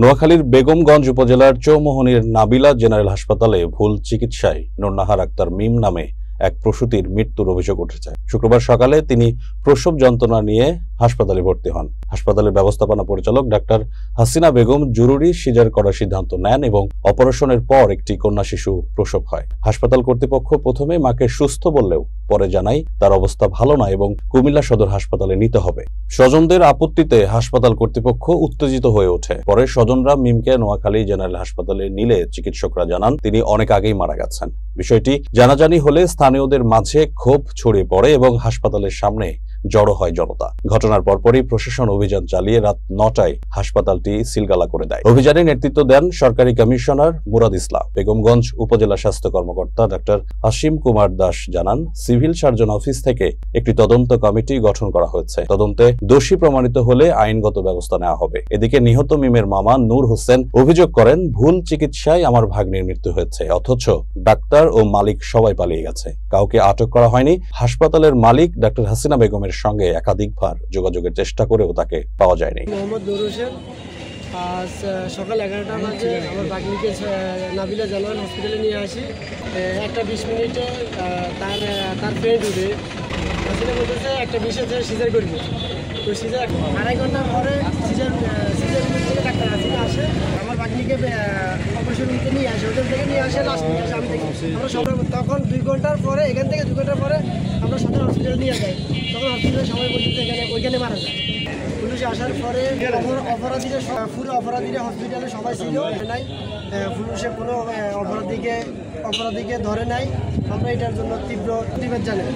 নোয়াখালীর বেগমগঞ্জ উপজেলার চৌমোহনীর নাবিলা জেনারেল হাসপাতালে ভুল চিকিৎসায় নুরনাহার আক্তার মিম নামে এক প্রসূতির মৃত্যুর অভিযোগ উঠেছে। শুক্রবার সকালে তিনি প্রসব যন্ত্রণা নিয়ে হাসপাতালে ভর্তি হন। হাসপাতালের ব্যবস্থাপনা পরিচালক ডাক্তার হাসিনা বেগম জরুরি সিজার করার সিদ্ধান্ত নেন এবং অপারেশনের পর একটি কন্যা শিশু প্রসব হয়। হাসপাতাল কর্তৃপক্ষ প্রথমে মাকে সুস্থ বললেও পরে জানায় তার অবস্থা ভালো না এবং কুমিল্লা সদর হাসপাতালে নিতে হবে। স্বজনদের আপত্তিতে হাসপাতাল কর্তৃপক্ষ উত্তেজিত হয়ে ওঠে। পরে স্বজনরা মিমকে নোয়াখালী জেনারেল হাসপাতালে নিলে চিকিৎসকরা জানান তিনি অনেক আগেই মারা গেছেন। বিষয়টি জানাজানি হলে স্থানীয়দের মাঝে ক্ষোভ ছড়িয়ে পড়ে এবং হাসপাতালের সামনে জড়ো হয় জনতা। ঘটনার পরপরই প্রশাসন অভিযান চালিয়ে রাত ৯টায় হাসপাতালটি সিলগালা করে দেয়। অভিযানে নেতৃত্ব দেন সরকারি কমিশনার মুরাদ ইসলাম। বেগমগঞ্জ উপজেলা স্বাস্থ্য কর্মকর্তা ডাক্তার হাসিম কুমার দাস জানান, সিভিল সার্জন অফিস থেকে একটি তদন্ত কমিটি গঠন করা হয়েছে। তদন্তে দোষী প্রমাণিত হলে আইনগত ব্যবস্থা নেওয়া হবে। এদিকে নিহত মিমের মামা নূর হোসেন অভিযোগ করেন, ভুল চিকিৎসায় আমার ভাগ্নির মৃত্যু হয়েছে, অথচ ডাক্তার ও মালিক সবাই পালিয়ে গেছে। কাউকে আটক করা হয়নি। হাসপাতালের মালিক ডাক্তার হাসিনা বেগমের সঙ্গে একাধিকবার যোগাযোগের চেষ্টা করেও তাকে পাওয়া যায়নি। মোহাম্মদ নূর হোসেন আজ সকাল 11টা বাজে আমার ভাগ্নিকে নাবিলা জেনারেল হসপিটালে নিয়ে আসি। 1:20 মিনিটে তার ফ্রেন্ড উঠে হাসিনা বলতেছে 1:20-এ সিজার করবে। তো সিজার 2.5 ঘন্টা পরে সিজার থেকে ডাক্তার হাসিনা আসে, আমার ভাগ্নিকে অপারেশন রুমে নিয়ে আসে, ওদের থেকে নিয়ে আসে লাস্ট আমি থেকে আমরা সবাই তখন 2 ঘন্টার পরে এখান থেকে 2 ঘন্টার পরে আমরা সদর হসপিটালে নিয়ে যাই। তখন হসপিটালে সবাই বলতেছে ওইখানে মারা যায়। পুলিশে আসার পরে পুরো অপরাধীরা হসপিটালে সবাই ছিল নাই, পুলিশে কোনো অপরাধীকে ধরে নাই। আমরা এটার জন্য তীব্র প্রতিবাদ জানাই।